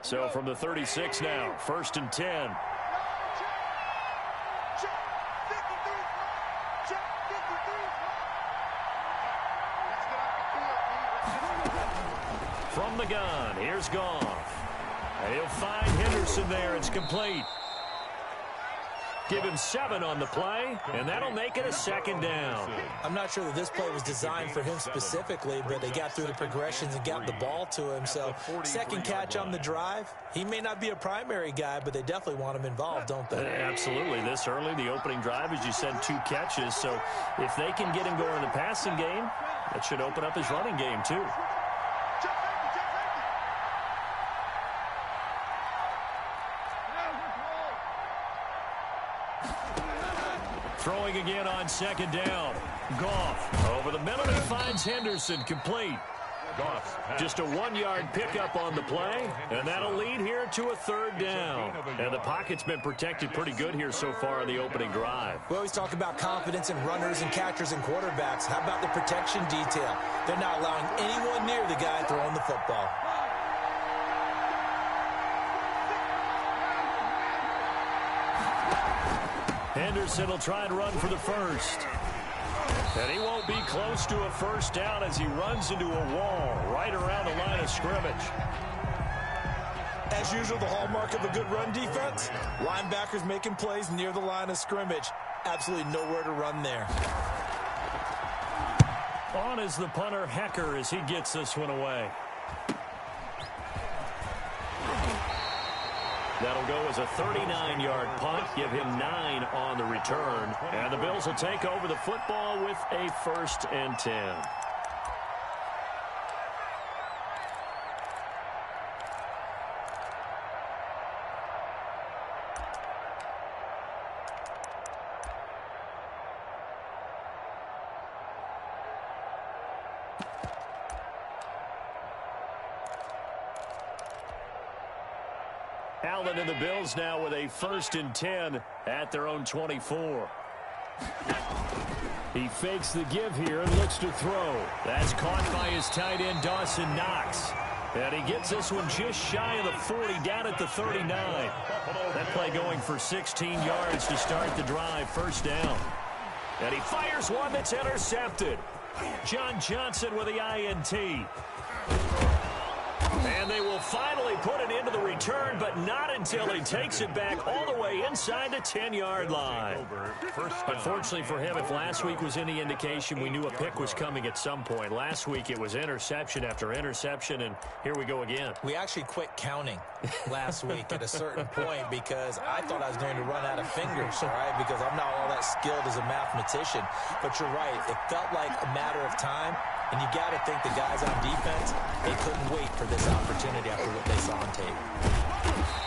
So from the 36 now, 1st and 10. From the gun, here's Goff. And he'll find Henderson there. It's complete. Give him 7 on the play, and that'll make it a 2nd down. I'm not sure that this play was designed for him specifically, but they got through the progressions and got the ball to him. So 2nd catch on the drive. He may not be a primary guy, but they definitely want him involved, don't they? Absolutely. This early, the opening drive, as you said, 2 catches. So if they can get him going in the passing game, that should open up his running game too. Throwing again on 2nd down. Goff over the middle. He finds Henderson complete. Just a 1-yard pickup on the play, and that'll lead here to a 3rd down. And the pocket's been protected pretty good here so far on the opening drive. We always talk about confidence in runners and catchers and quarterbacks. How about the protection detail? They're not allowing anyone near the guy throwing the football. Henderson will try and run for the 1st. And he won't be close to a 1st down as he runs into a wall right around the line of scrimmage. As usual, the hallmark of a good run defense, linebackers making plays near the line of scrimmage. Absolutely nowhere to run there. On is the punter, Hecker, as he gets this one away. That'll go as a 39-yard punt, give him 9 on the return. And the Bills will take over the football with a 1st and 10. Allen and the Bills now with a 1st and 10 at their own 24. He fakes the give here and looks to throw. That's caught by his tight end, Dawson Knox. And he gets this one just shy of the 40, down at the 39. That play going for 16 yards to start the drive, 1st down. And he fires one that's intercepted. John Johnson with the INT. And they will finally put it into the return, but not until he takes it back all the way inside the 10-yard line. Unfortunately for him, if last week was any indication, we knew a pick was coming at some point. Last week it was interception after interception, and here we go again. We actually quit counting last week at a certain point because I thought I was going to run out of fingers, all right, because I'm not all that skilled as a mathematician. But you're right. It felt like a matter of time. And you got to think the guys on defense, they couldn't wait for this opportunity after what they saw on tape.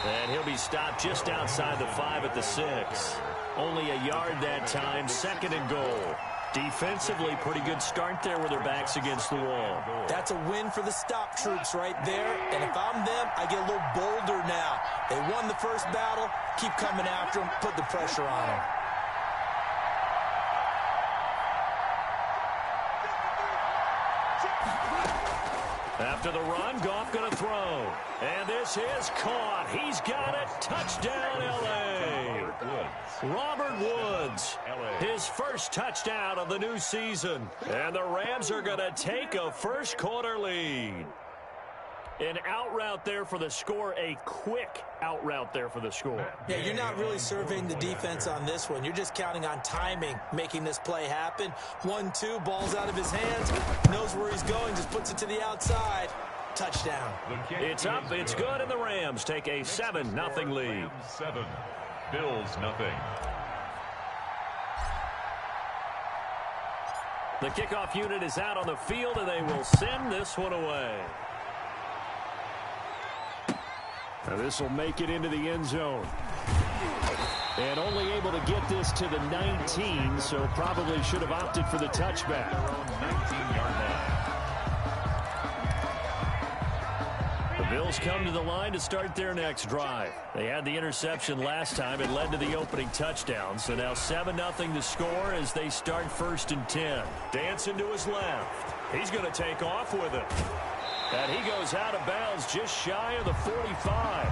And he'll be stopped just outside the 5 at the 6. Only a yard that time, 2nd and goal. Defensively, pretty good start there with their backs against the wall. That's a win for the stop troops right there. And if I'm them, I get a little bolder now. They won the first battle. Keep coming after them. Put the pressure on them. After the run, Goff going to throw. And this is caught. He's got it. Touchdown, L.A. Robert Woods, his 1st touchdown of the new season. And the Rams are going to take a 1st quarter lead. An out route there for the score, a quick out route there for the score. Yeah, you're not really surveying the defense on this one. You're just counting on timing, making this play happen. 1-2, ball's out of his hands, knows where he's going, just puts it to the outside. Touchdown. It's up, it's good, and the Rams take a 7-0 lead. 7, Bills 0. The kickoff unit is out on the field, and they will send this one away. Now this will make it into the end zone. And only able to get this to the 19, so probably should have opted for the touchback. 19-yard line. The Bills come to the line to start their next drive. They had the interception last time. It led to the opening touchdown. So now 7-0 to score as they start 1st and 10. Dancing to his left. He's going to take off with it. And he goes out of bounds just shy of the 45.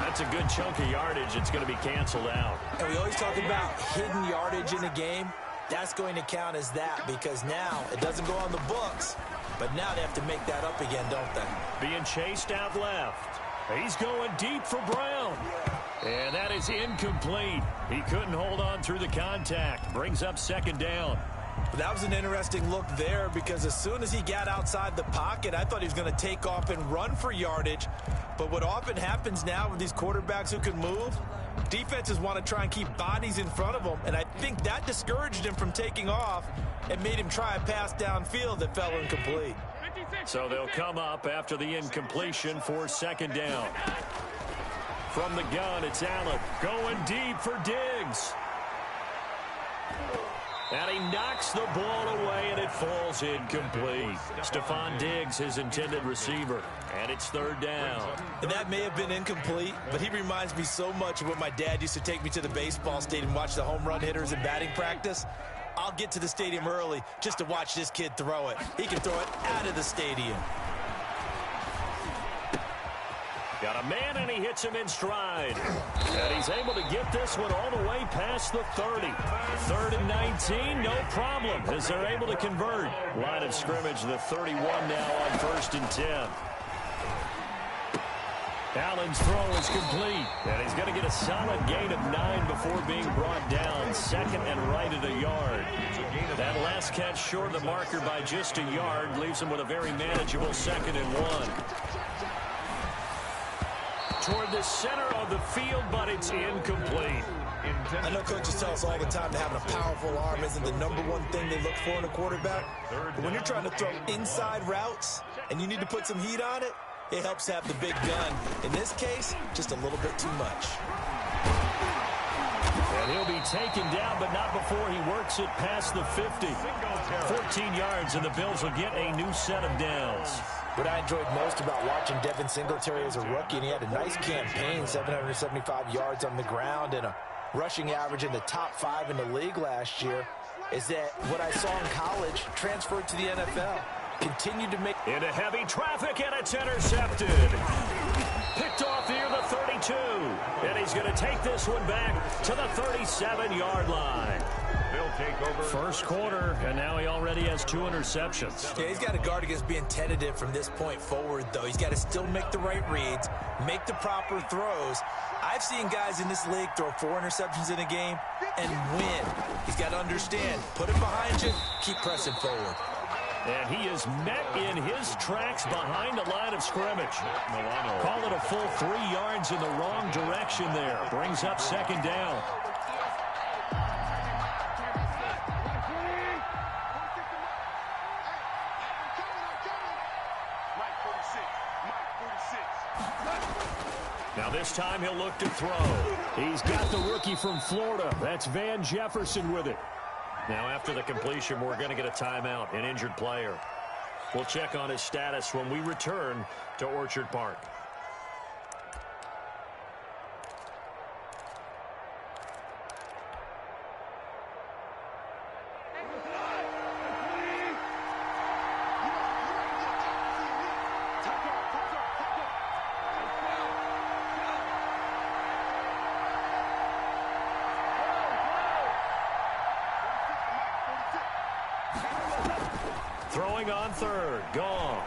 That's a good chunk of yardage. It's going to be canceled out. And we always talk about hidden yardage in a game. That's going to count as that because now it doesn't go on the books, but now they have to make that up again, don't they? Being chased out left. He's going deep for Brown. And that is incomplete. He couldn't hold on through the contact. Brings up second down. That was an interesting look there because as soon as he got outside the pocket, I thought he was going to take off and run for yardage. But what often happens now with these quarterbacks who can move, defenses want to try and keep bodies in front of them, and I think that discouraged him from taking off and made him try a pass downfield that fell incomplete. So they'll come up after the incompletion for second down. From the gun, it's Allen going deep for Diggs. And he knocks the ball away, and it falls incomplete. Stephon Diggs, his intended receiver, and it's third down. And that may have been incomplete, but he reminds me so much of when my dad used to take me to the baseball stadium and watch the home run hitters in batting practice. I'll get to the stadium early just to watch this kid throw it. He can throw it out of the stadium. Got a man, and he hits him in stride. And he's able to get this one all the way past the 30. 3rd and 19, no problem, as they're able to convert. Line of scrimmage, the 31 now on 1st and 10. Allen's throw is complete, and he's going to get a solid gain of 9 before being brought down. Second and right at a yard. That last catch short of the marker by just a yard leaves him with a very manageable 2nd and 1. Toward the center of the field, but it's incomplete. I know coaches tell us all the time that having a powerful arm isn't the #1 thing they look for in a quarterback. But when you're trying to throw inside routes and you need to put some heat on it, it helps have the big gun. In this case, just a little bit too much. And he'll be taken down, but not before he works it past the 50. 14 yards, and the Bills will get a new set of downs. What I enjoyed most about watching Devin Singletary as a rookie, and he had a nice campaign, 775 yards on the ground and a rushing average in the top 5 in the league last year, is that what I saw in college transferred to the NFL. Continued to make... Into heavy traffic, and it's intercepted. Picked off near the 32. And he's going to take this one back to the 37-yard line. They'll take over. First quarter, and now he already has 2 interceptions. Yeah, he's got to guard against being tentative from this point forward, though. He's got to still make the right reads, make the proper throws. I've seen guys in this league throw 4 interceptions in a game and win. He's got to understand, put it behind you, keep pressing forward. And he is met in his tracks behind the line of scrimmage. Call it a full 3 yards in the wrong direction there. Brings up second down. Now this time he'll look to throw. He's got the rookie from Florida. That's Van Jefferson with it. Now after the completion, we're going to get a timeout, an injured player. We'll check on his status when we return to Orchard Park. Throwing on third, Goff.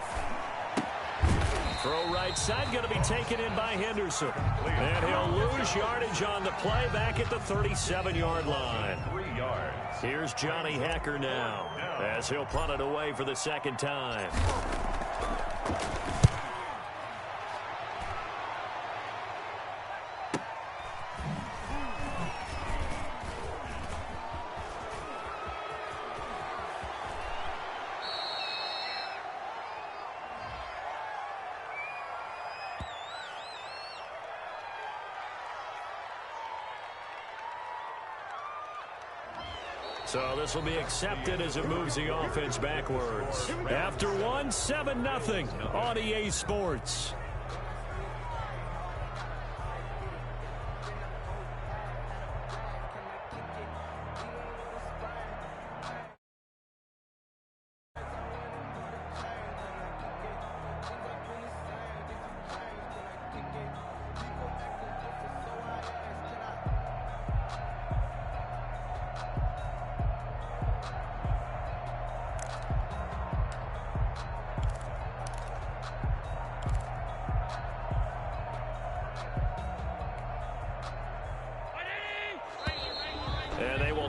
Throw right side, going to be taken in by Henderson. And he'll lose yardage on the play back at the 37-yard line. 3 yards. Here's Johnny Hacker now as he'll punt it away for the second time. So this will be accepted as it moves the offense backwards. After one, 7-0 on EA Sports.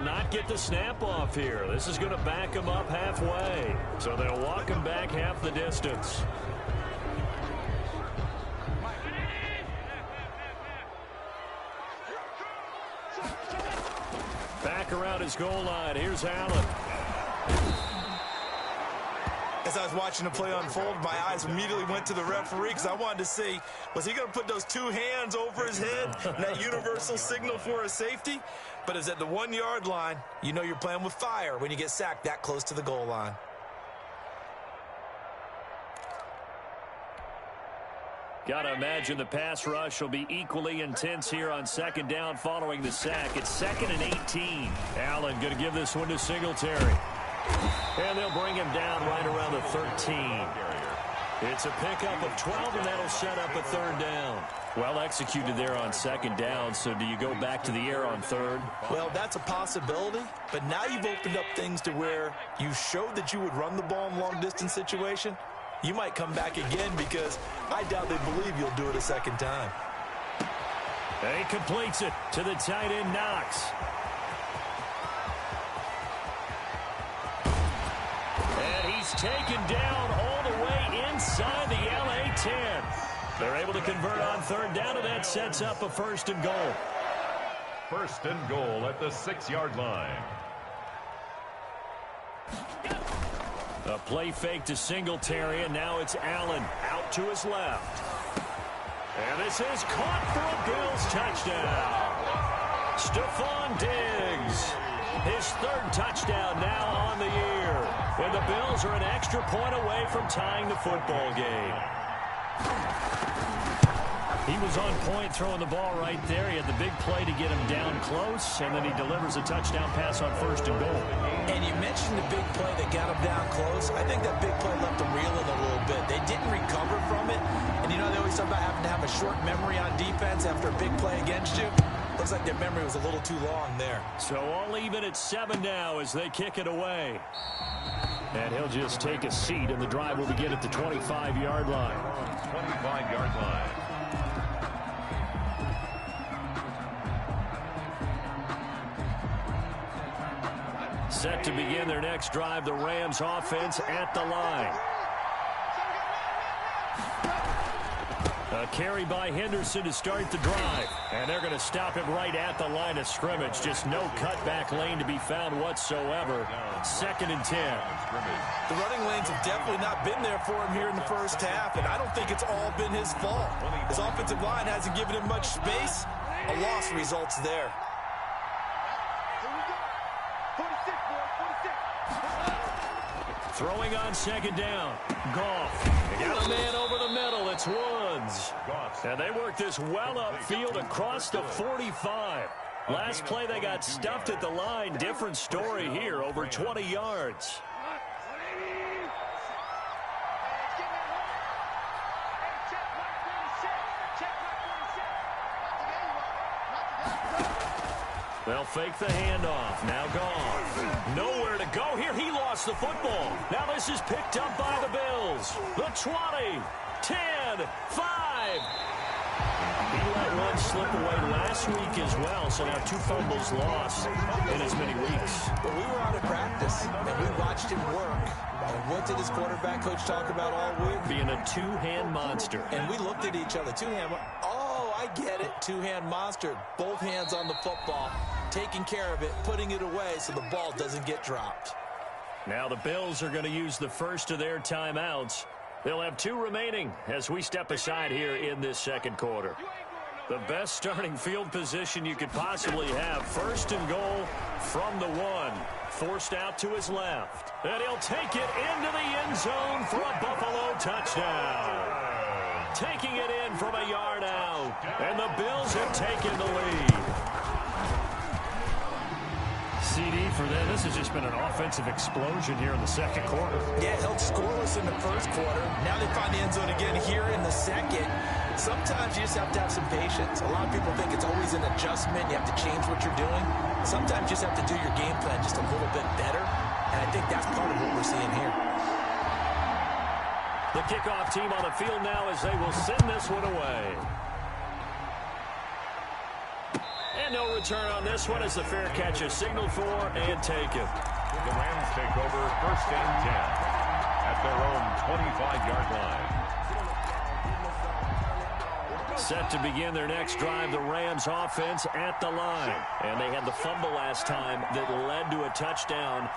not get the snap off here. This is going to back him up halfway. So they'll walk him back half the distance. Back around his goal line. Here's Allen. As I was watching the play unfold, my eyes immediately went to the referee because I wanted to see, was he going to put those two hands over his head and that universal signal for a safety? But it's at the 1 yard line. You know you're playing with fire when you get sacked that close to the goal line. Got to imagine the pass rush will be equally intense here on second down following the sack. It's 2nd and 18. Allen going to give this one to Singletary. And they'll bring him down right around the 13. It's a pickup of 12, and that'll set up a third down. Well executed there on second down, so do you go back to the air on third? Well, that's a possibility, but now you've opened up things to where you showed that you would run the ball in long-distance situation. You might come back again because I doubt they believe you'll do it a second time. And he completes it to the tight end, Knox. And he's taken down all the way inside the LA 10. They're able to convert on third down, and that sets up a 1st and goal. 1st and goal at the 6-yard line. A play fake to Singletary, and now it's Allen out to his left. And this is caught for a Bills touchdown. Stephon Diggs, his 3rd touchdown now on the year. And the Bills are an extra point away from tying the football game. He was on point throwing the ball right there. He had the big play to get him down close, and then he delivers a touchdown pass on 1st and goal. And you mentioned the big play that got him down close. I think that big play left him reeling a little bit. They didn't recover from it. And, you know, they always talk about having to have a short memory on defense after a big play against you. Looks like their memory was a little too long there. So all even at 7 now as they kick it away. And he'll just take a seat, and the drive will begin at the 25-yard line. 25-yard line. Set to begin their next drive, the Rams offense at the line. A carry by Henderson to start the drive. And they're going to stop him right at the line of scrimmage. Just no cutback lane to be found whatsoever. 2nd and 10. The running lanes have definitely not been there for him here in the first half, and I don't think it's all been his fault. His offensive line hasn't given him much space. A loss results there. Throwing on 2nd down. Goff. They got a man over the middle. It's Woods. And they work this well upfield across the 45. Last play they got stuffed at the line. Different story here. Over 20 yards. They'll fake the handoff. Now Goff. Nowhere to go here. He lost the football. Now this is picked up by the Bills. The 20, 10, 5. He let one slip away last week as well, so now 2 fumbles lost in as many weeks. Well, we were out of practice, and we watched him work. And what did his quarterback coach talk about all week? Being a 2-hand monster. And we looked at each other. 2-hand. Oh, I get it. 2-hand monster. Both hands on the football, taking care of it, putting it away so the ball doesn't get dropped. Now the Bills are going to use the first of their timeouts. They'll have 2 remaining as we step aside here in this second quarter. The best starting field position you could possibly have. 1st and goal from the 1. Forced out to his left. And he'll take it into the end zone for a Buffalo touchdown. Taking it in from a yard out. And the Bills have taken the lead. CD for them. This has just been an offensive explosion here in the second quarter. Yeah, held scoreless in the first quarter. Now they find the end zone again here in the second. Sometimes you just have to have some patience. A lot of people think it's always an adjustment. You have to change what you're doing. Sometimes you just have to do your game plan just a little bit better. And I think that's part of what we're seeing here. The kickoff team on the field now as they will send this one away. And no return on this one as the fair catch is signaled for and taken. The Rams take over 1st and 10 at their own 25-yard line. Set to begin their next drive, the Rams offense at the line. And they had the fumble last time that led to a touchdown.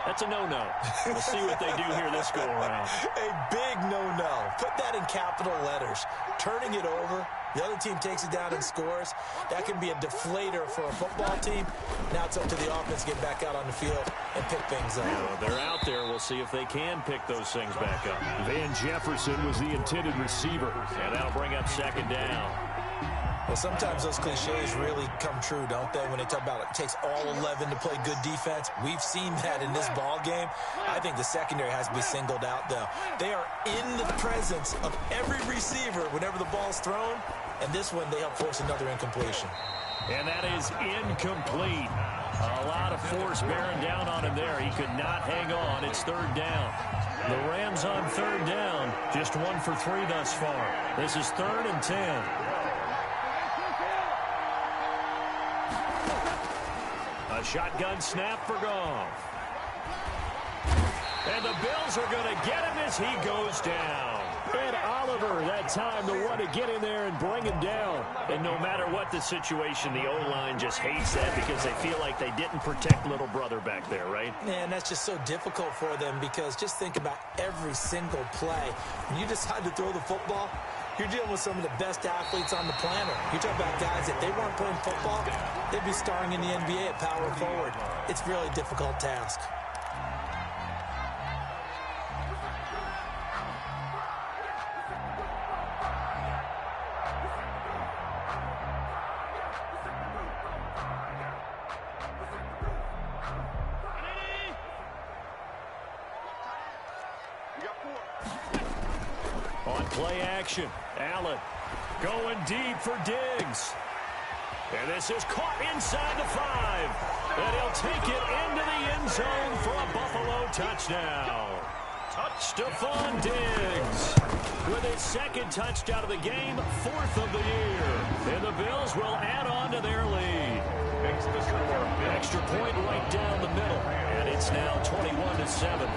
That's a no-no. We'll see what they do here this go-around. A big no-no. Put that in capital letters. Turning it over, the other team takes it down and scores. That can be a deflator for a football team. Now it's up to the offense to get back out on the field and pick things up. They're out there. We'll see if they can pick those things back up. Van Jefferson was the intended receiver, and that'll bring up 2nd down. Well, sometimes those cliches really come true, don't they, when they talk about it takes all 11 to play good defense. We've seen that in this ball game. I think the secondary has to be singled out, though. They are in the presence of every receiver whenever the ball's thrown, and this one they help force another incompletion. And that is incomplete. A lot of force bearing down on him there. He could not hang on. It's 3rd down. The Rams on 3rd down, just 1 for 3 thus far. This is 3rd and 10. A shotgun snap for Goff. And the Bills are going to get him as he goes down. And Oliver, that time, the one to get in there and bring him down. And no matter what the situation, the O-line just hates that because they feel like they didn't protect little brother back there, right? And that's just so difficult for them because just think about every single play. When you decide to throw the football, you're dealing with some of the best athletes on the planet. You're talking about guys, if they weren't playing football, they'd be starring in the NBA at power forward. It's a really difficult task. On play action, Allen going deep for Diggs. And this is caught inside the 5. And he'll take it into the end zone for a Buffalo touchdown. Stephon Diggs with his 2nd touchdown of the game, 4th of the year. And the Bills will add on to their lead. Makes the score. Extra point right down the middle. And it's now 21-7.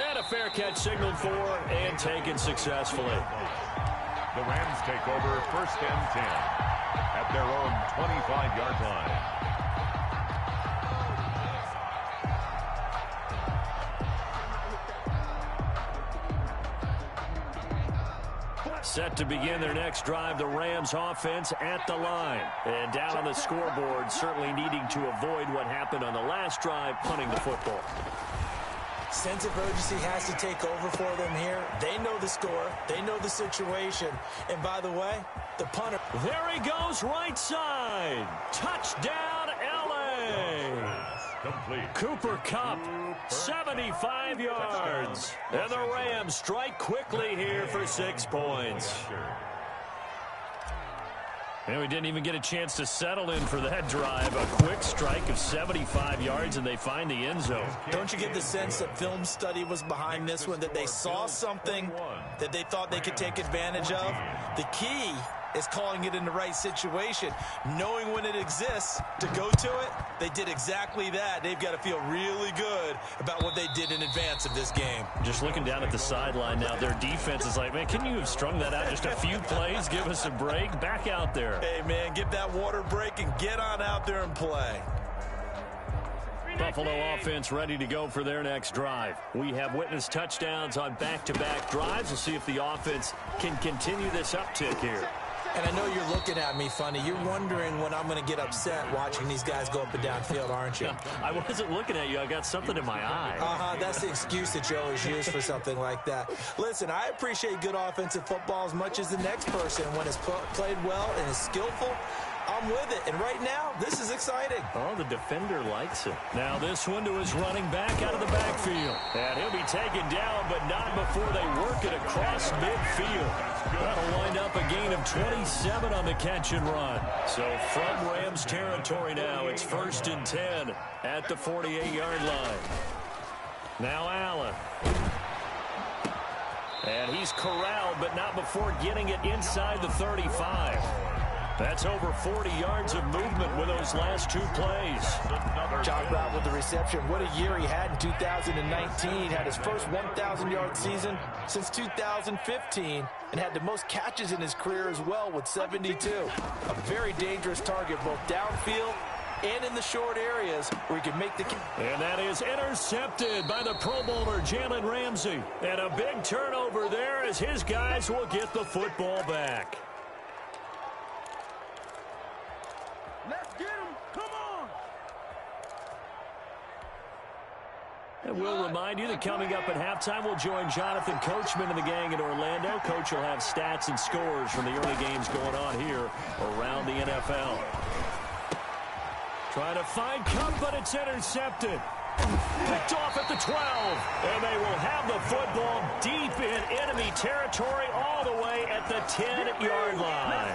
And a fair catch signaled for and taken successfully. The Rams take over 1st and 10 at their own 25-yard line. Set to begin their next drive, the Rams offense at the line. And down on the scoreboard, certainly needing to avoid what happened on the last drive, punting the football. Sense of urgency has to take over for them here. They know the score. They know the situation. And by the way, the punter. There he goes, right side. Touchdown, L.A. Complete. Cooper Kupp, 75 yards. And the Rams strike quickly here for 6 points. And we didn't even get a chance to settle in for that drive. A quick strike of 75 yards, and they find the end zone. Don't you get the sense that film study was behind this one, that they saw something that they thought they could take advantage of? The key is calling it in the right situation, knowing when it exists to go to it. They did exactly that. They've got to feel really good about what they did in advance of this game. Just looking down at the sideline now, their defense is like, man, couldn't you have strung that out just a few plays? Give us a break. Back out there. Hey, man, give that water break and get on out there and play. Buffalo offense ready to go for their next drive. We have witnessed touchdowns on back-to-back drives. We'll see if the offense can continue this uptick here. And I know you're looking at me funny. You're wondering when I'm going to get upset watching these guys go up and down field, aren't you? I wasn't looking at you. I got something in my eye. That's the excuse that you always use for something like that. Listen, I appreciate good offensive football as much as the next person. When it's played well and is skillful, I'm with it. And right now, this is exciting. Oh, the defender likes it. Now this one to his running back out of the backfield. And he'll be taken down, but not before they work it across midfield. That'll wind up a gain of 27 on the catch and run. So from Rams territory now, it's 1st and 10 at the 48-yard line. Now Allen. And he's corralled, but not before getting it inside the 35. That's over 40 yards of movement with those last two plays. John Brown with the reception. What a year he had in 2019. Had his first 1,000-yard season since 2015 and had the most catches in his career as well with 72. A very dangerous target both downfield and in the short areas where he can make the... And that is intercepted by the Pro Bowler Jalen Ramsey. And a big turnover there as his guys will get the football back. Let's get him. Come on. And we'll remind you that coming up at halftime, we'll join Jonathan Coachman and the gang in Orlando. Coach will have stats and scores from the early games going on here around the NFL. Trying to find Cup, but it's intercepted. Picked off at the 12. And they will have the football deep in enemy territory all the way at the 10-yard line.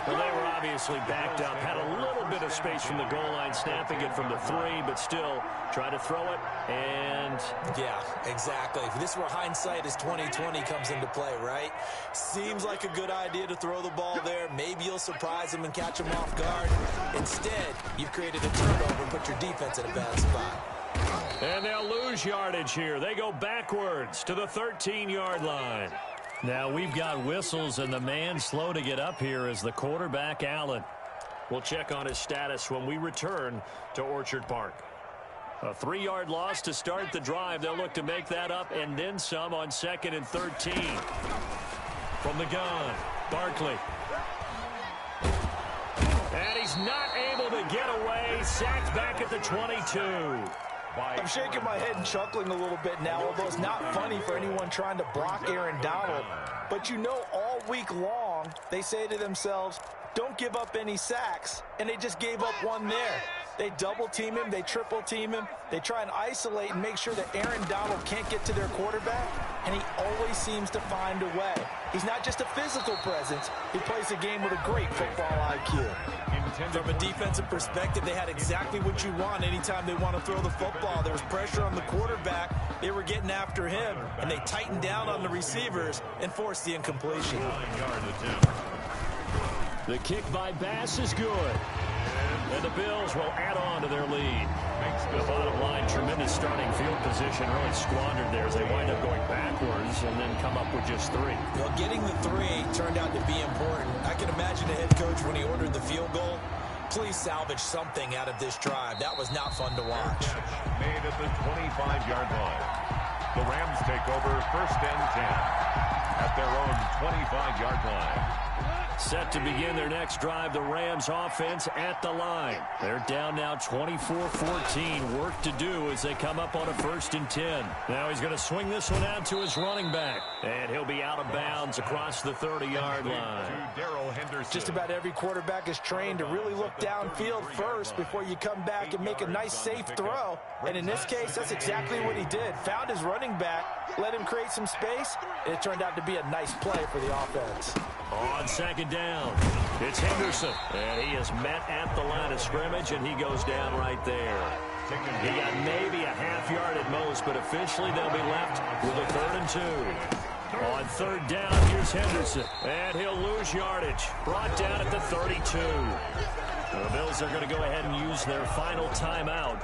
Well, they were obviously backed up. Had a little bit of space from the goal line, snapping it from the 3, but still try to throw it. And yeah, exactly. This is where hindsight is 20/20 comes into play, right? Seems like a good idea to throw the ball there. Maybe you'll surprise them and catch them off guard. Instead, you've created a turnover and put your defense in a bad spot. And they'll lose yardage here. They go backwards to the 13-yard line. Now we've got whistles, and the man slow to get up here is the quarterback, Allen. We'll check on his status when we return to Orchard Park. A 3-yard loss to start the drive. They'll look to make that up and then some on 2nd and 13. From the gun, Barkley. And he's not able to get away. Sacked back at the 22. I'm shaking my head and chuckling a little bit now, although it's not funny for anyone trying to block Aaron Donald. But you know, all week long, they say to themselves, don't give up any sacks. And they just gave up one there. They double-team him. They triple-team him. They try and isolate and make sure that Aaron Donald can't get to their quarterback, and he always seems to find a way. He's not just a physical presence. He plays the game with a great football IQ. From a defensive perspective, they had exactly what you want anytime they want to throw the football. There was pressure on the quarterback. They were getting after him, and they tightened down on the receivers and forced the incompletion. The kick by Bass is good. And the Bills will add on to their lead. The bottom line, tremendous starting field position, really squandered there as they wind up going backwards and then come up with just 3. Well, getting the 3 turned out to be important. I can imagine the head coach when he ordered the field goal. Please salvage something out of this drive. That was not fun to watch. Made at the 25-yard line. The Rams take over 1st and 10 at their own 25-yard line. Set to begin their next drive, the Rams offense at the line. They're down now 24-14. Work to do as they come up on a 1st and 10. Now he's going to swing this one out to his running back. And he'll be out of bounds across the 30-yard line. Just about every quarterback is trained to really look downfield first before you come back and make a nice, safe throw. And in this case, that's exactly what he did. Found his running back, let him create some space, and it turned out to be a nice play for the offense. On 2nd down, it's Henderson. And he is met at the line of scrimmage, and he goes down right there. He got maybe a half yard at most, but officially they'll be left with a 3rd and 2. On 3rd down, here's Henderson. And he'll lose yardage. Brought down at the 32. The Bills are going to go ahead and use their final timeout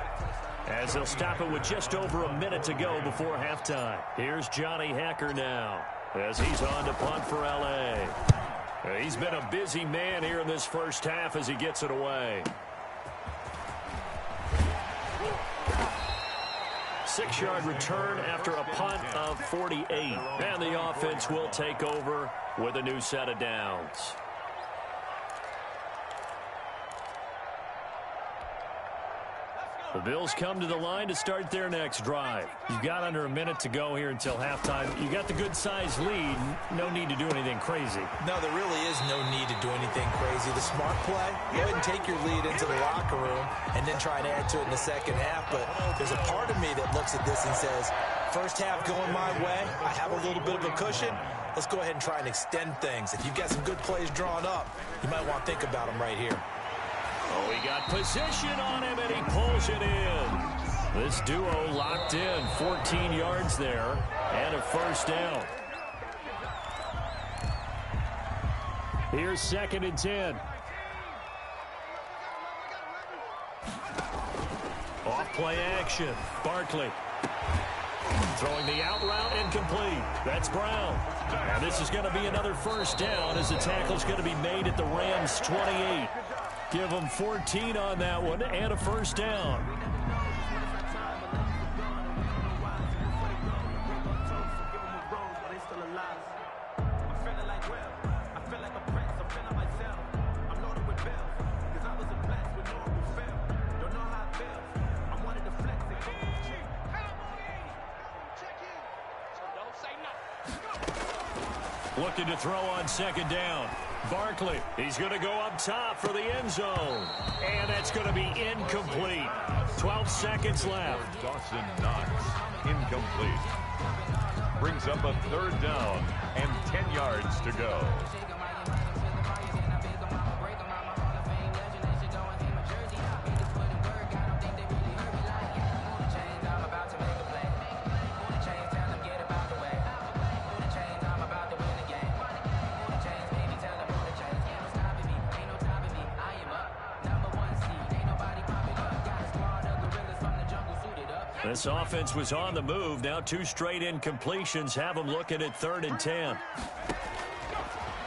as they'll stop it with just over a minute to go before halftime. Here's Johnny Hacker now as he's on to punt for L.A. He's been a busy man here in this first half as he gets it away. 6-yard return after a punt of 48. And the offense will take over with a new set of downs. The Bills come to the line to start their next drive. You've got under a minute to go here until halftime. You got the good-sized lead. No need to do anything crazy. No, there really is no need to do anything crazy. The smart play, go ahead and take your lead into the locker room and then try and add to it in the second half. But there's a part of me that looks at this and says, first half going my way, I have a little bit of a cushion. Let's go ahead and try and extend things. If you've got some good plays drawn up, you might want to think about them right here. Oh, he got position on him, and he pulls it in. This duo locked in, 14 yards there, and a 1st down. Here's 2nd and 10. Off play action. Barkley. Throwing the out route incomplete. That's Brown. And this is going to be another first down as the tackle's going to be made at the Rams' 28. Give them 14 on that one and a first down. Looking to throw on 2nd down. Barkley, he's going to go up top for the end zone. And that's going to be incomplete. 12 seconds left. Dawson Knox, incomplete. Brings up a 3rd down and 10 yards to go. This offense was on the move. Now 2 straight incompletions have them looking at 3rd and 10.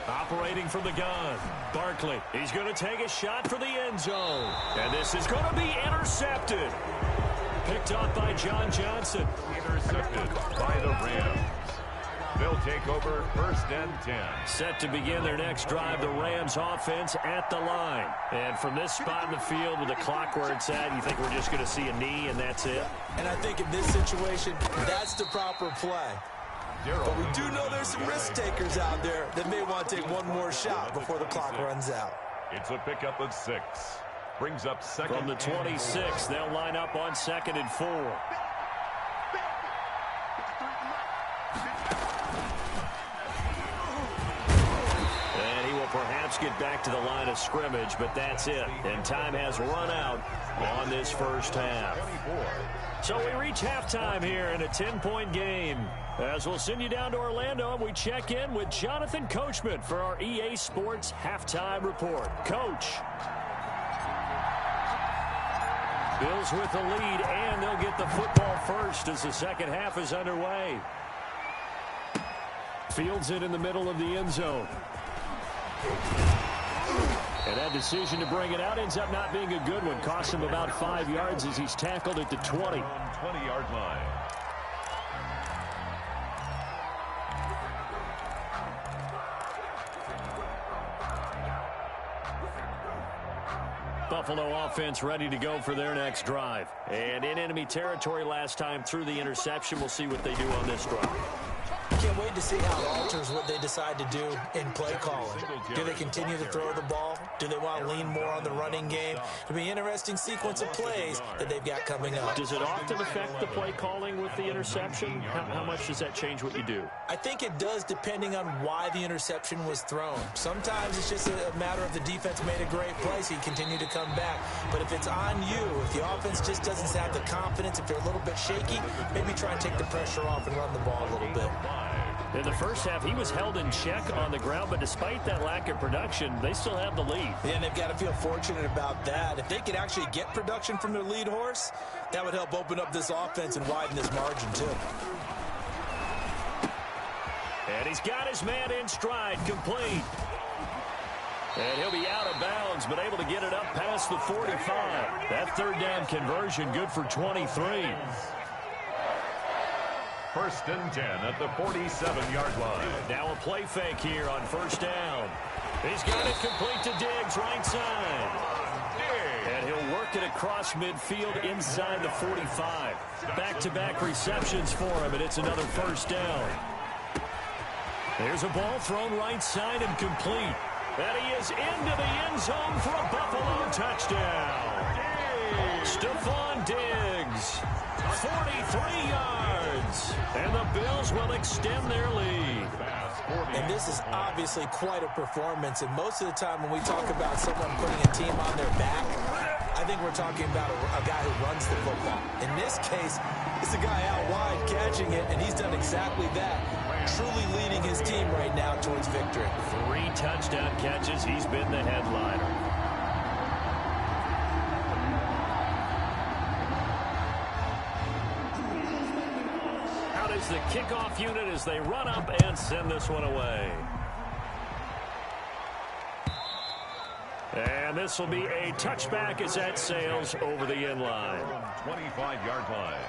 Operating from the gun. Barkley. He's going to take a shot for the end zone. And this is going to be intercepted. Picked off by John Johnson. Intercepted by the Rams. They'll take over 1st and 10. Set to begin their next drive, the Rams offense at the line. And from this spot in the field with the clock where it's at, you think we're just going to see a knee and that's it? And I think in this situation, that's the proper play. But we do know there's some risk takers out there that may want to take one more shot before the clock runs out. It's a pickup of 6. Brings up 2nd. From the 26, they'll line up on 2nd and 4. Perhaps get back to the line of scrimmage, but that's it. And time has run out on this first half. So we reach halftime here in a 10-point game. As we'll send you down to Orlando, and we check in with Jonathan Coachman for our EA Sports Halftime Report. Coach. Bills with the lead, and they'll get the football first as the second half is underway. Fields it in the middle of the end zone. And that decision to bring it out ends up not being a good one. Costs him about 5 yards as he's tackled at the 20. 20-yard line. Buffalo offense ready to go for their next drive. And in enemy territory last time through the interception. We'll see what they do on this drive. Can't wait to see how it alters what they decide to do in play calling. Do they continue to throw the ball? Do they want to lean more on the running game? It'll be an interesting sequence of plays that they've got coming up. Does it often affect the play calling with the interception? How much does that change what you do? I think it does, depending on why the interception was thrown. Sometimes it's just a matter of the defense made a great play, so you continue to come back. But if it's on you, if the offense just doesn't have the confidence, if they're a little bit shaky, maybe try and take the pressure off and run the ball a little bit. In the first half, he was held in check on the ground, but despite that lack of production, they still have the lead. Yeah, and they've got to feel fortunate about that. If they could actually get production from their lead horse, that would help open up this offense and widen this margin, too. And he's got his man in stride, complete. And he'll be out of bounds, but able to get it up past the 45. That third down conversion good for 23. 1st and 10 at the 47-yard line. Now a play fake here on first down. He's got it complete to Diggs, right side. And he'll work it across midfield inside the 45. Back-to-back receptions for him, and it's another first down. There's a ball thrown right side and complete. And he is into the end zone for a Buffalo touchdown. Stephon Diggs, 43 yards. And the Bills will extend their lead. And this is obviously quite a performance. And most of the time when we talk about someone putting a team on their back, I think we're talking about a guy who runs the football. In this case, it's a guy out wide catching it, and he's done exactly that. truly leading his team right now towards victory. 3 touchdown catches. He's been the headliner. Out is the kickoff unit as they run up and send this one away. And this will be a touchback as that sails over the end line. 25-yard line.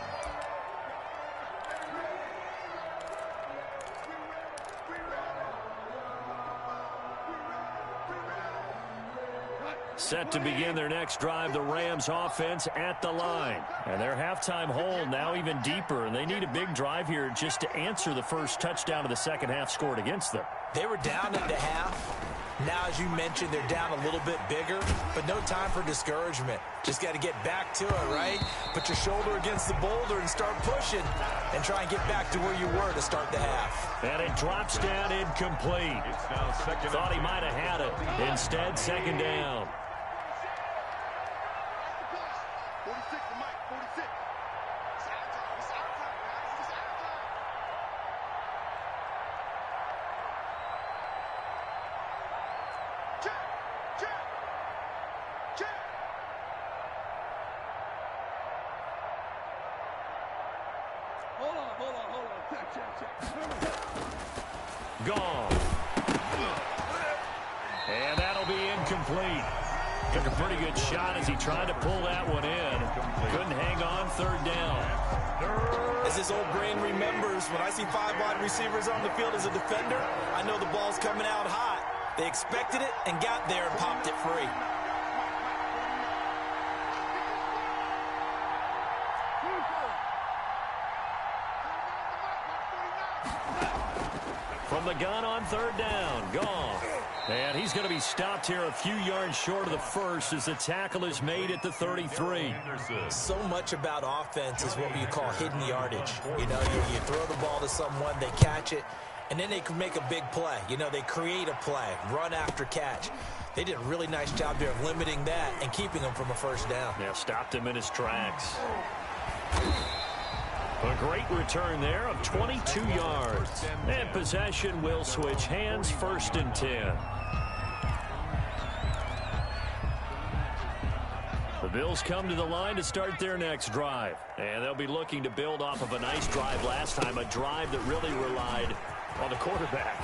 Set to begin their next drive, the Rams offense at the line. And their halftime hole now even deeper, and they need a big drive here just to answer the first touchdown of the second half scored against them. They were down at the half. Now, as you mentioned, they're down a little bit bigger, but no time for discouragement. Just got to get back to it, right? Put your shoulder against the boulder and start pushing and try and get back to where you were to start the half. And it drops down incomplete. It's now second. Thought he might have had it. Instead, second down. 46 to Mike, 46. Hold on. Check. Gone. And that'll be incomplete. Took a pretty good shot as he tried to pull that one in. Couldn't hang on, third down. As this old brain remembers, when I see 5 wide receivers on the field as a defender, I know the ball's coming out hot. They expected it and got there and popped it free. From the gun on third down, gone. And he's going to be stopped here a few yards short of the first as the tackle is made at the 33. So much about offense is what you call hidden yardage. You know, you throw the ball to someone, they catch it, and then they can make a big play. You know, they create a play, run after catch. They did a really nice job there of limiting that and keeping him from a first down. Yeah, stopped him in his tracks. A great return there of 22 yards. And possession will switch hands, 1st and 10. The Bills come to the line to start their next drive. And they'll be looking to build off of a nice drive last time, a drive that really relied on the quarterback.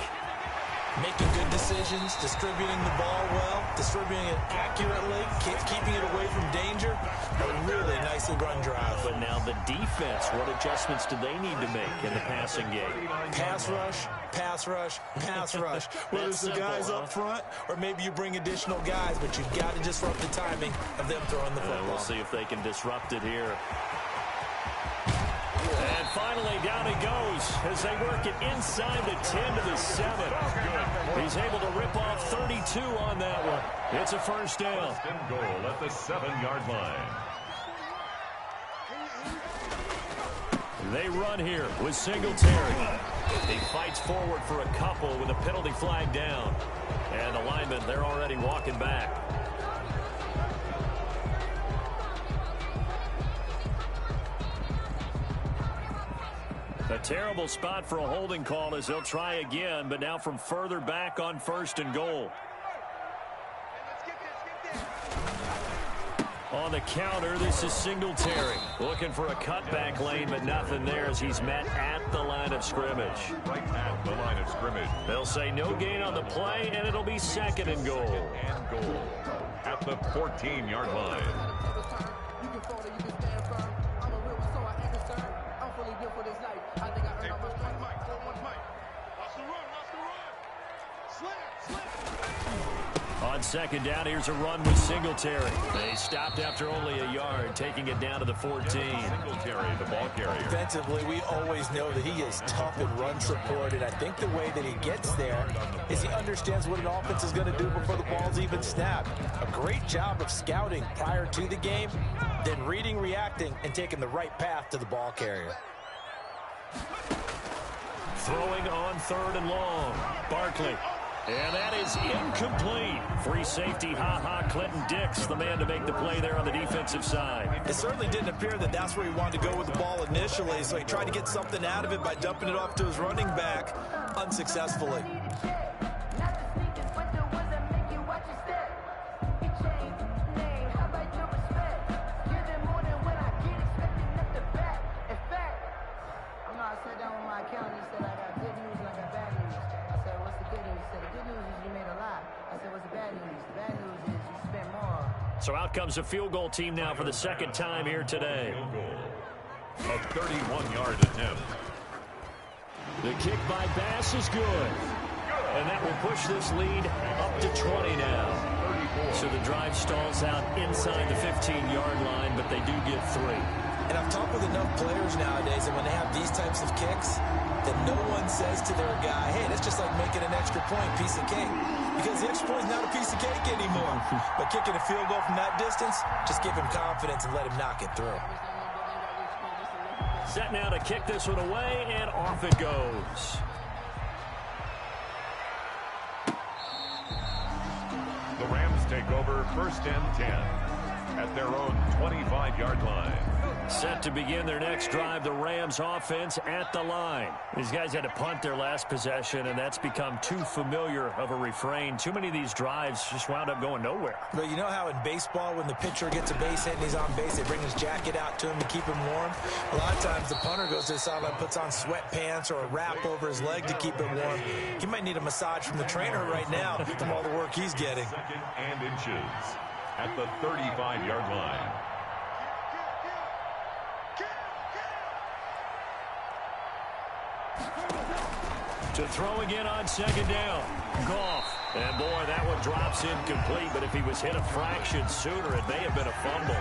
Making good decisions, distributing the ball well, distributing it accurately, keeping it away from danger. A really nicely run drive. But now the defense, what adjustments do they need to make in the passing game? Pass rush, pass rush, pass rush. Whether it's the guys up front or maybe you bring additional guys, but you've got to disrupt the timing of them throwing the football. We'll see if they can disrupt it here. And finally, down he goes as they work it inside the 10 to the 7. He's able to rip off 32 on that one. It's a first down. First and goal at the 7-yard line. They run here with Singletary. He fights forward for a couple with a penalty flag down. And the linemen, they're already walking back. A terrible spot for a holding call as they'll try again, but now from further back on 1st and goal. On the counter, this is Singletary. Looking for a cutback lane, but nothing there as he's met at the line of scrimmage. Right at the line of scrimmage. They'll say no gain on the play, and it'll be 2nd and goal. And goal at the 14-yard line. You can fall, you can stand firm. I'm a real one, so I ain't concerned. I'm fully built for this life. I think I earned my first one. Mike. Watch the run. Slam. On 2nd down, here's a run with Singletary. They stopped after only a yard, taking it down to the 14. Singletary, the ball carrier. Defensively, we always know that he is tough in run support, and I think the way that he gets there is he understands what an offense is going to do before the ball's even snapped. A great job of scouting prior to the game, then reading, reacting, and taking the right path to the ball carrier. Throwing on 3rd and long. Barkley And that is incomplete. Free safety, Clinton Dix, the man to make the play there on the defensive side. It certainly didn't appear that that's where he wanted to go with the ball initially, so he tried to get something out of it by dumping it off to his running back unsuccessfully. So out comes a field goal team now for the second time here today. A 31-yard attempt. The kick by Bass is good. And that will push this lead up to 20 now. So the drive stalls out inside the 15-yard line, but they do get 3. And I've talked with enough players nowadays, and when they have these types of kicks, that no one says to their guy, hey, that's just like making an extra point, piece of cake. Because the extra point is not a piece of cake anymore. But kicking a field goal from that distance, just give him confidence and let him knock it through. Set now to kick this one away, and off it goes. The Rams take over 1st and 10 at their own 25-yard line. Set to begin their next drive, the Rams offense at the line. These guys had to punt their last possession, and that's become too familiar of a refrain. Too many of these drives just wound up going nowhere. But you know how in baseball, when the pitcher gets a base hit and he's on base, they bring his jacket out to him to keep him warm? A lot of times the punter goes to the sideline, puts on sweatpants or a wrap over his leg to keep him warm. He might need a massage from the trainer right now from all the work he's getting. 2nd and inches at the 35-yard line. To throw again on 2nd down. Goff. And boy, that one drops incomplete, but if he was hit a fraction sooner, it may have been a fumble.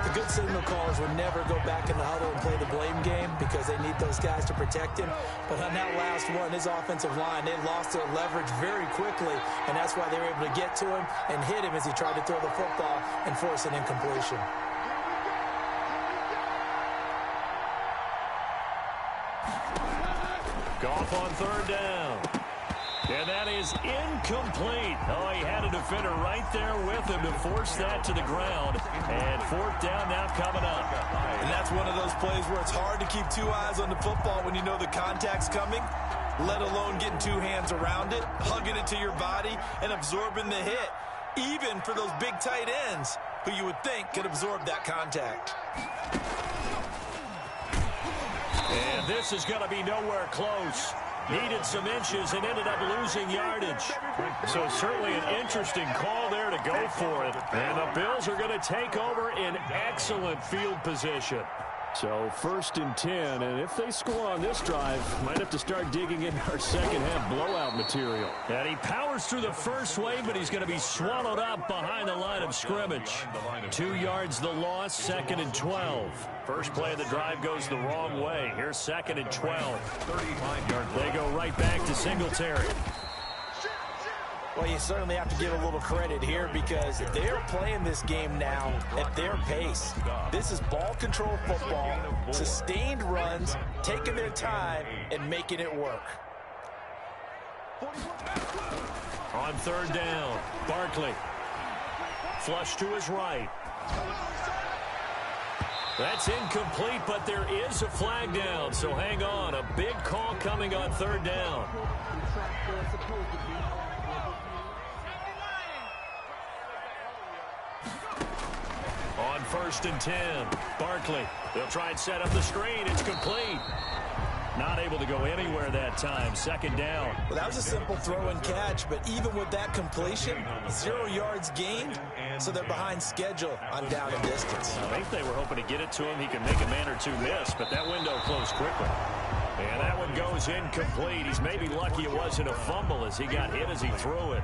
The good signal callers would never go back in the huddle and play the blame game because they need those guys to protect him. But on that last one, his offensive line, they lost their leverage very quickly, and that's why they were able to get to him and hit him as he tried to throw the football and force an incompletion. Goff on 3rd down. And that is incomplete. Oh, he had a defender right there with him to force that to the ground. And 4th down now coming up. And that's one of those plays where it's hard to keep 2 eyes on the football when you know the contact's coming, let alone getting 2 hands around it, hugging it to your body, and absorbing the hit, even for those big tight ends who you would think could absorb that contact. And this is going to be nowhere close. Needed some inches and ended up losing yardage. So certainly an interesting call there to go for it. And the Bills are going to take over in excellent field position. So 1st and 10, and if they score on this drive, might have to start digging in our second half blowout material. And he powers through the first wave, but he's going to be swallowed up behind the line of scrimmage. 2 yards the loss, 2nd and 12. First play of the drive goes the wrong way. Here's 2nd and 12. 35-yard line. They go right back to Singletary. Well, you certainly have to give a little credit here because they're playing this game now at their pace. This is ball control football, sustained runs, taking their time, and making it work. On 3rd down, Barkley. Flush to his right. That's incomplete, but there is a flag down, so hang on. A big call coming on 3rd down. On 1st and 10, Barkley. They'll try and set up the screen. It's complete. Not able to go anywhere that time. 2nd down. Well, that was a simple throw and catch, but even with that completion, 0 yards gained, so they're behind schedule on down and distance. I think they were hoping to get it to him. He could make a man or 2 miss, but that window closed quickly. And that one goes incomplete. He's maybe lucky it wasn't a fumble as he got hit as he threw it.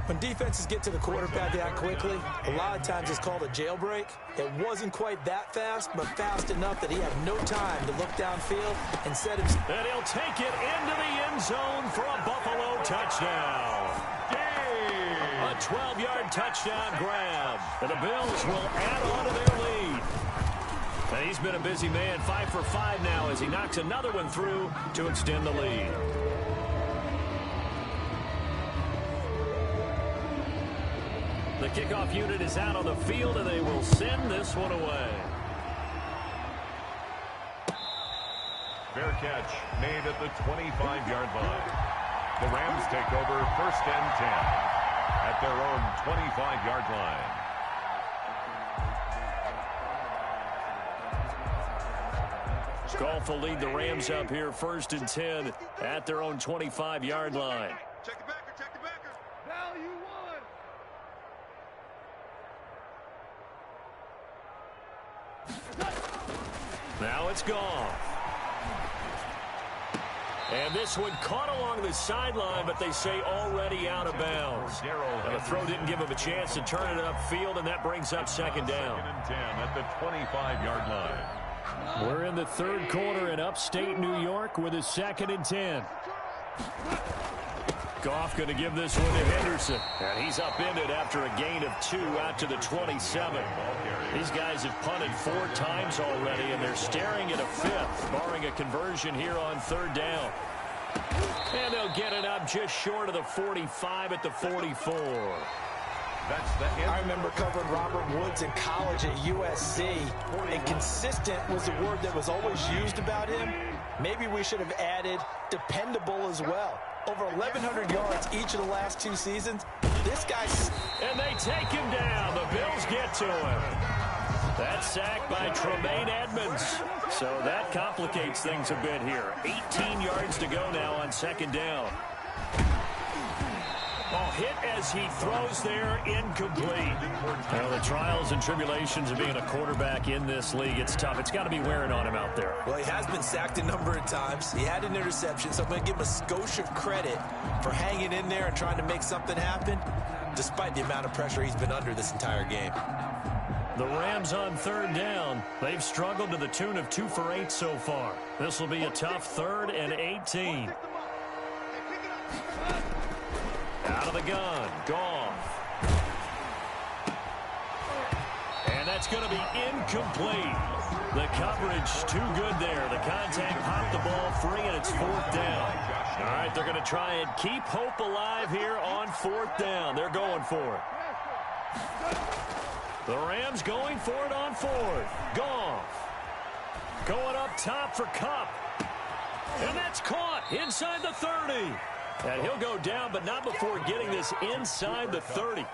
When defenses get to the quarterback that quickly, a lot of times it's called a jailbreak. It wasn't quite that fast, but fast enough that he had no time to look downfield and set him. And he'll take it into the end zone for a Buffalo touchdown. A 12-yard touchdown grab. And the Bills will add on to their lead. And he's been a busy man, 5 for 5 now as he knocks another one through to extend the lead. kickoff unit is out on the field, and they will send this one away. Fair catch made at the 25-yard line. The Rams take over 1st and 10 at their own 25-yard line. Goff will lead the Rams up here 1st and 10 at their own 25-yard line. Check the backer, check the backer. Value one. Now it's Goff. And this one caught along the sideline, but they say already out of bounds. And the throw didn't give him a chance to turn it upfield, and that brings up 2nd down. 2nd and 10 at the 25-yard line. We're in the 3rd quarter in upstate New York with a 2nd and 10. Goff going to give this one to Henderson. And he's upended after a gain of 2 out to the 27. These guys have punted 4 times already, and they're staring at a 5th, barring a conversion here on 3rd down. And they'll get it up just short of the 45 at the 44. I remember covering Robert Woods in college at USC, and consistent was the word that was always used about him. Maybe we should have added dependable as well. Over 1,100 yards each of the last 2 seasons. This guy's... And they take him down. The Bills get to him. That sack by Tremaine Edmonds. So that complicates things a bit here. 18 yards to go now on 2nd down. Ball hit as he throws there, incomplete. Well, the trials and tribulations of being a quarterback in this league, it's tough. It's got to be wearing on him out there. Well, he has been sacked a number of times. He had an interception, so I'm going to give him a skosh of credit for hanging in there and trying to make something happen, despite the amount of pressure he's been under this entire game. The Rams on 3rd down. They've struggled to the tune of 2 for 8 so far. This will be a tough 3rd and 18. Out of the gun, Goff. And that's going to be incomplete. The coverage too good there. The contact popped the ball free, and it's 4th down. All right, they're going to try and keep hope alive here on 4th down. They're going for it. The Rams going for it on 4th. Goff going up top for Kupp. And that's caught inside the 30. And he'll go down, but not before getting this inside the 30.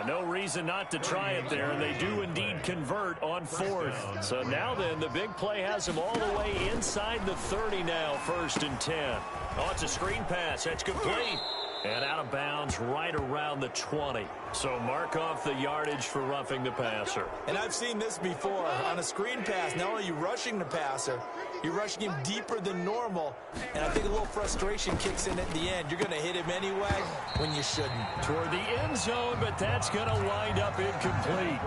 No reason not to try it there, and they do indeed convert on 4th. So now then, the big play has him all the way inside the 30 now, 1st and 10. Oh, it's a screen pass. That's complete. And out of bounds right around the 20. So mark off the yardage for roughing the passer. And I've seen this before. On a screen pass, not only are you rushing the passer, you're rushing him deeper than normal. And I think a little frustration kicks in at the end. You're going to hit him anyway when you shouldn't. Toward the end zone, but that's going to wind up incomplete.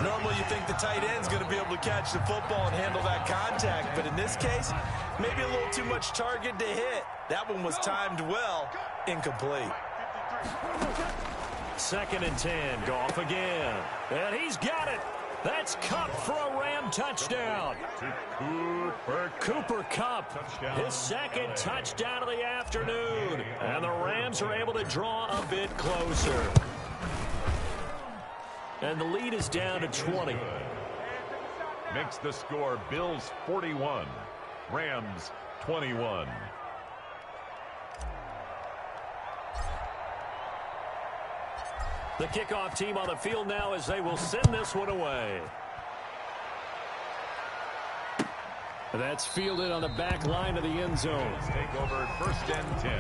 Normally you think the tight end's going to be able to catch the football and handle that contact. But in this case, maybe a little too much target to hit. That one was timed well. Incomplete. 2nd and 10. Goff again. And he's got it. That's Kupp for a Ram touchdown. Cooper Kupp, his 2nd touchdown of the afternoon. And the Rams are able to draw a bit closer. And the lead is down to 20. Makes the score Bills 41, Rams 21. The kickoff team on the field now as they will send this one away. That's fielded on the back line of the end zone. Take over 1st and 10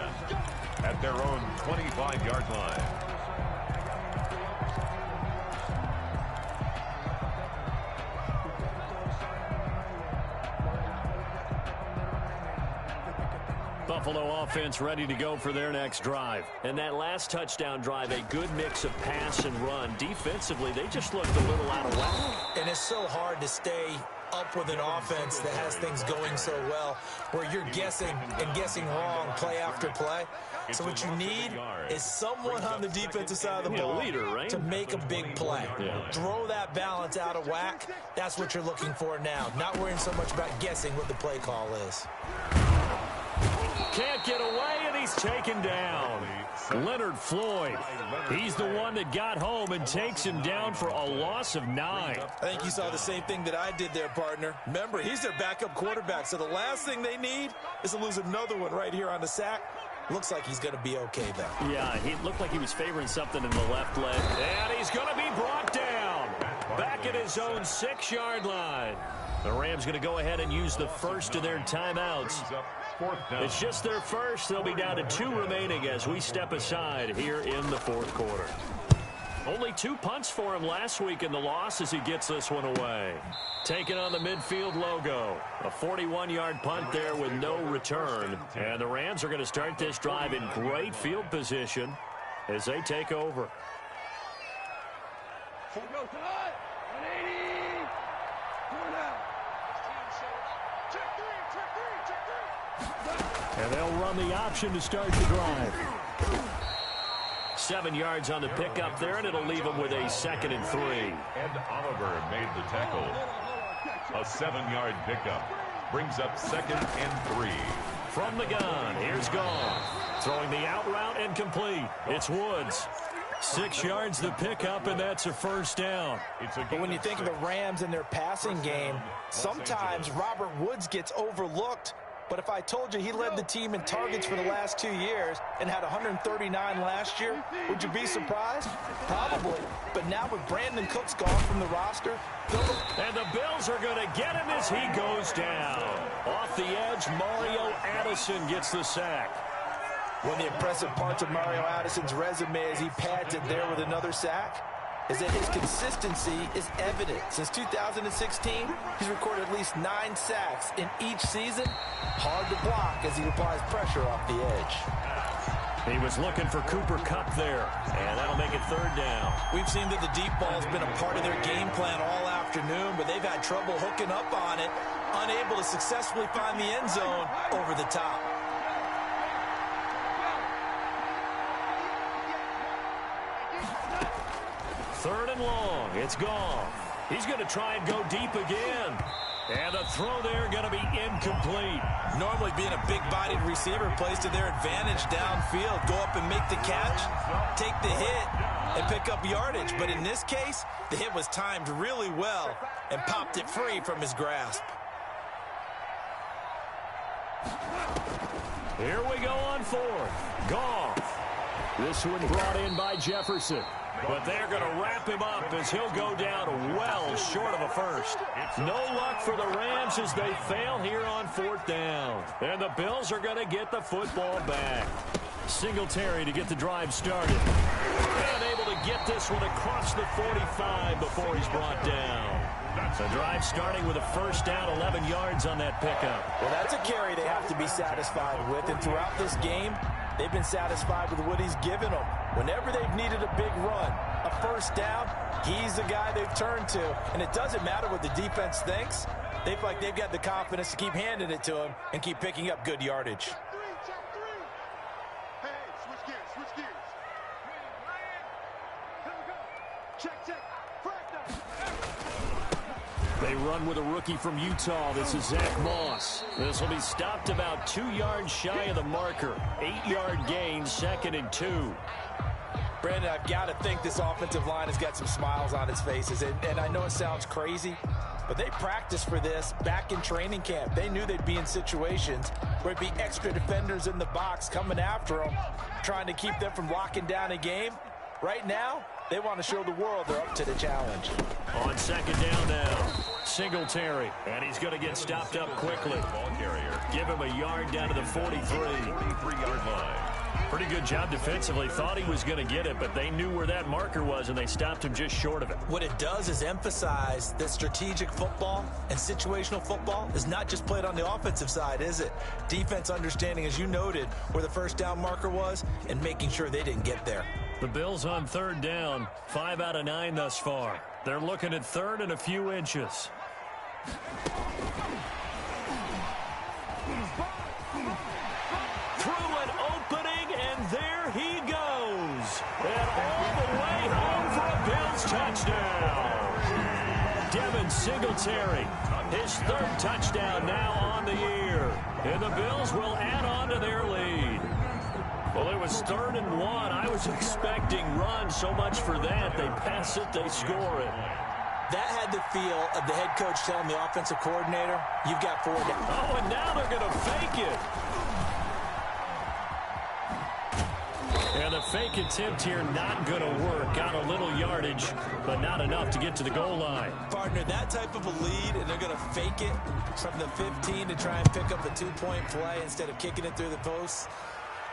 at their own 25-yard line. Buffalo offense ready to go for their next drive. And that last touchdown drive, a good mix of pass and run. Defensively, they just looked a little out of whack. And it's so hard to stay up with an offense that has things going so well, where you're guessing and guessing wrong play after play. So what you need is someone on the defensive side of the ball to make a big play. Throw that balance out of whack. That's what you're looking for now. Not worrying so much about guessing what the play call is. can't get away, and he's taken down. Leonard Floyd. He's the one that got home and takes him down for a loss of 9. I think you saw the same thing that I did there, partner. Remember, he's their backup quarterback, so the last thing they need is to lose another one right here on the sack. Looks like he's going to be okay, though. Yeah, he looked like he was favoring something in the left leg. And he's going to be brought down. Back at his own 6-yard line. The Rams going to go ahead and use the first of their timeouts. It's just their first. They'll be down to 2 remaining as we step aside here in the fourth quarter. Only 2 punts for him last week in the loss as he gets this one away. Taking on the midfield logo. A 41-yard punt there with no return. And the Rams are going to start this drive in great field position as they take over. And they'll run the option to start the drive. 7 yards on the pickup there, and it'll leave them with a 2nd and 3. Ed Oliver made the tackle. A 7-yard pickup brings up 2nd and 3. From the gun, here's Goff. Throwing the out route and complete. It's Woods. 6 yards the pickup, and that's a first down. But when you think of the Rams and their passing game, sometimes Robert Woods gets overlooked. But if I told you he led the team in targets for the last 2 years and had 139 last year, would you be surprised? Probably. But now with Brandon Cooks gone from the roster, and the Bills are going to get him as he goes down. Off the edge, Mario Addison gets the sack. One of the impressive parts of Mario Addison's resume as he pads it there with another sack is that his consistency is evident. Since 2016, he's recorded at least 9 sacks in each season. Hard to block as he applies pressure off the edge. He was looking for Cooper Kupp there, and that'll make it 3rd down. We've seen that the deep ball's been a part of their game plan all afternoon, but they've had trouble hooking up on it, unable to successfully find the end zone over the top. Third and long. It's Goff. He's going to try and go deep again. And the throw there going to be incomplete. Normally being a big-bodied receiver plays to their advantage downfield. Go up and make the catch, take the hit, and pick up yardage. But in this case, the hit was timed really well and popped it free from his grasp. Here we go on 4th. Goff. This one brought in by Jefferson. But they're going to wrap him up as he'll go down well short of a first. No luck for the Rams as they fail here on 4th down. And the Bills are going to get the football back. Singletary to get the drive started. And able to get this one across the 45 before he's brought down. The drive starting with a first down, 11 yards on that pickup. Well, that's a carry they have to be satisfied with. And throughout this game, they've been satisfied with what he's given them. Whenever they've needed a big run, a first down, he's the guy they've turned to. And it doesn't matter what the defense thinks. They feel like they've got the confidence to keep handing it to him and keep picking up good yardage. Hey, switch gears, switch gears. Here we go. Check. They run with a rookie from Utah. This is Zach Moss. This will be stopped about 2 yards shy of the marker. 8-yard gain, 2nd and 2. Brandon, I've got to think this offensive line has got some smiles on its faces. And I know it sounds crazy, but they practiced for this back in training camp. They knew they'd be in situations where it'd be extra defenders in the box coming after them, trying to keep them from locking down a game. Right now, they want to show the world they're up to the challenge. On 2nd down now, Singletary. And he's going to get stopped up quickly. Ball carrier. Give him a yard down to the 43. 43-yard line. Pretty good job defensively. Thought he was going to get it, but they knew where that marker was, and they stopped him just short of it. What it does is emphasize that strategic football and situational football is not just played on the offensive side, is it? Defense understanding, as you noted, where the first down marker was and making sure they didn't get there. The Bills on 3rd down, 5 out of 9 thus far. They're looking at 3rd and a few inches. Through an opening, and there he goes. And all the way home for a Bills touchdown. Devin Singletary. His third touchdown now on the year. And the Bills will add on to their lead. Well, it was 3rd and 1. I was expecting run, so much for that. They pass it, they score it. That had the feel of the head coach telling the offensive coordinator, you've got 4 down. Oh, and now they're going to fake it. And the fake attempt here not going to work. Got a little yardage, but not enough to get to the goal line. Partner, that type of a lead, and they're going to fake it from the 15 to try and pick up a 2-point play instead of kicking it through the posts.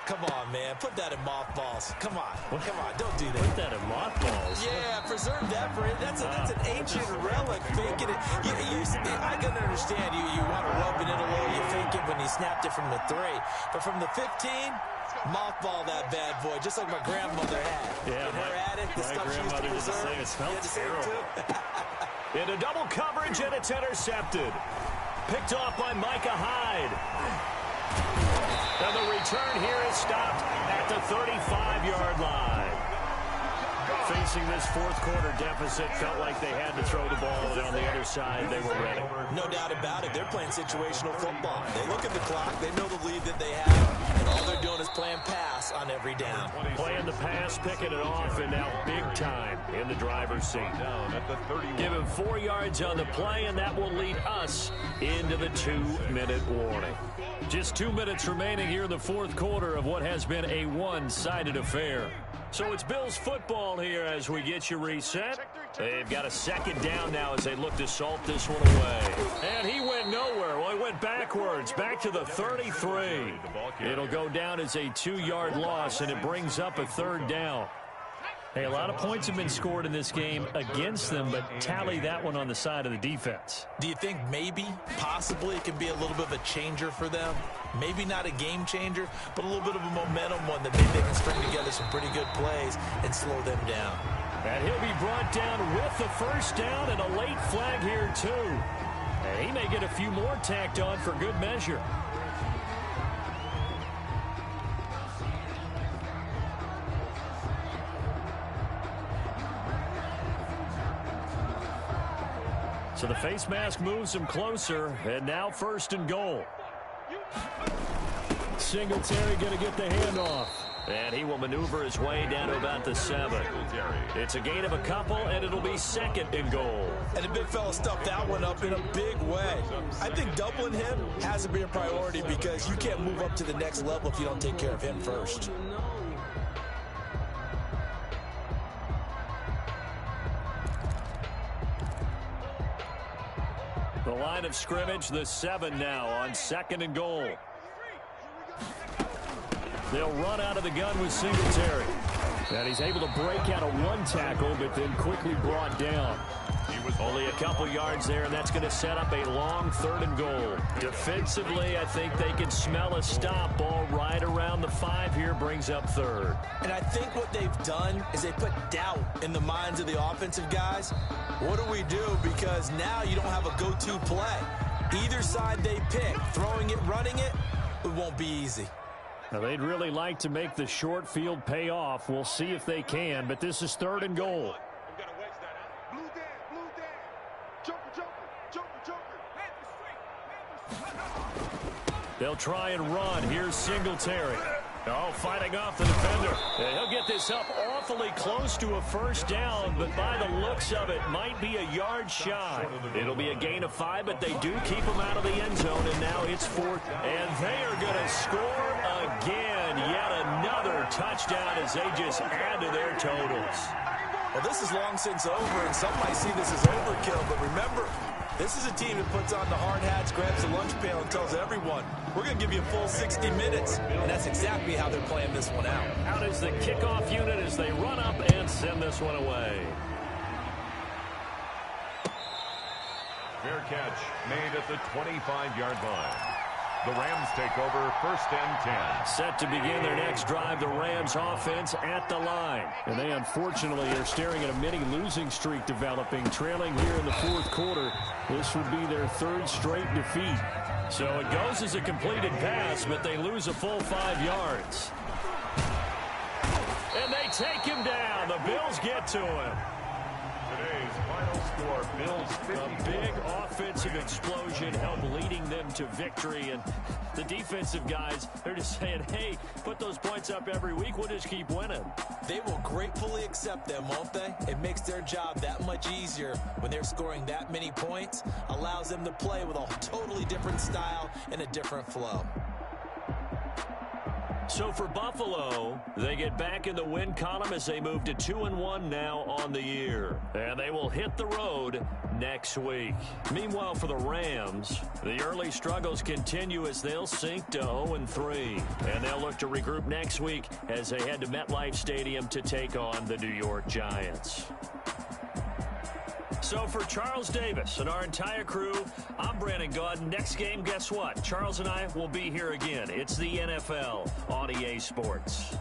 Come on, man. Put that in mothballs. Come on. Come on. Don't do that. Put that in mothballs? Yeah, preserve that for it. That's an ancient relic. Faking it. I can understand. You want to rub it in a little. You fake it when you snapped it from the 3. But from the 15, mothball that bad boy, just like my grandmother had. Yeah, her at it, the stuff she used to preserve. It smells terrible. Into double coverage, and it's intercepted. Picked off by Micah Hyde. And the return here is stopped at the 35-yard line. Facing this fourth quarter deficit, felt like they had to throw the ball, and on the other side, they were ready. No doubt about it. They're playing situational football. They look at the clock. They know the lead that they have, and all they're doing is playing pass on every down. Playing the pass, picking it off, and now big time in the driver's seat. Give him 4 yards on the play, and that will lead us into the 2-minute warning. Just 2 minutes remaining here in the fourth quarter of what has been a one-sided affair. So it's Bills football here as we get you reset. They've got a 2nd down now as they look to salt this one away. And he went nowhere. Well, he went backwards, back to the 33. It'll go down as a 2-yard loss, and it brings up a 3rd down. Hey, a lot of points have been scored in this game against them, but tally that one on the side of the defense. Do you think maybe, possibly, it can be a little bit of a changer for them? Maybe not a game changer, but a little bit of a momentum one that maybe they can string together some pretty good plays and slow them down. And he'll be brought down with the 1st down and a late flag here, too. And he may get a few more tacked on for good measure. So the face mask moves him closer, and now 1st and goal. Singletary going to get the handoff. And he will maneuver his way down to about the 7. It's a gain of a couple, and it'll be 2nd and goal. And the big fella stuffed that one up in a big way. I think doubling him has to be a priority because you can't move up to the next level if you don't take care of him first. The line of scrimmage, the 7 now on 2nd and goal. They'll run out of the gun with Singletary. And he's able to break out of 1 tackle, but then quickly brought down. He was only a couple yards there, and that's going to set up a long 3rd and goal. Defensively, I think they can smell a stop. Ball right around the 5 here, brings up 3rd. And I think what they've done is they put doubt in the minds of the offensive guys. What do we do? Because now you don't have a go-to play. Either side they pick, throwing it, running it, it won't be easy. Now, they'd really like to make the short field pay off. We'll see if they can, but this is 3rd and goal. They'll try and run. Here's Singletary. Oh, fighting off the defender. He'll get this up awfully close to a 1st down, but by the looks of it, might be a yard shy. It'll be a gain of 5, but they do keep him out of the end zone, and now it's 4th. And they are going to score again. Yet another touchdown as they just add to their totals. Well, this is long since over, and some might see this as overkill, but remember, this is a team that puts on the hard hats, grabs the lunch pail, and tells everyone, we're going to give you a full 60 minutes. And that's exactly how they're playing this one out. Out is the kickoff unit as they run up and send this one away. Fair catch made at the 25-yard line. The Rams take over 1st and 10. Set to begin their next drive, the Rams offense at the line. And they unfortunately are staring at a mini losing streak developing, trailing here in the 4th quarter. This would be their 3rd straight defeat. So it goes as a completed pass, but they lose a full 5 yards. And they take him down. The Bills get to him. Today's final score. Bills 50. A big offensive explosion helped leading them to victory. And the defensive guys, they're just saying, hey, put those points up every week. We'll just keep winning. They will gratefully accept them, won't they? It makes their job that much easier when they're scoring that many points. Allows them to play with a totally different style and a different flow. So for Buffalo, they get back in the win column as they move to 2-1 now on the year. And they will hit the road next week. Meanwhile, for the Rams, the early struggles continue as they'll sink to 0-3. And they'll look to regroup next week as they head to MetLife Stadium to take on the New York Giants. So for Charles Davis and our entire crew, I'm Brandon Gaudin. Next game, guess what? Charles and I will be here again. It's the NFL on EA Sports.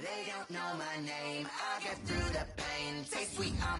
They don't know my name, I get through the pain. Taste sweet, I'm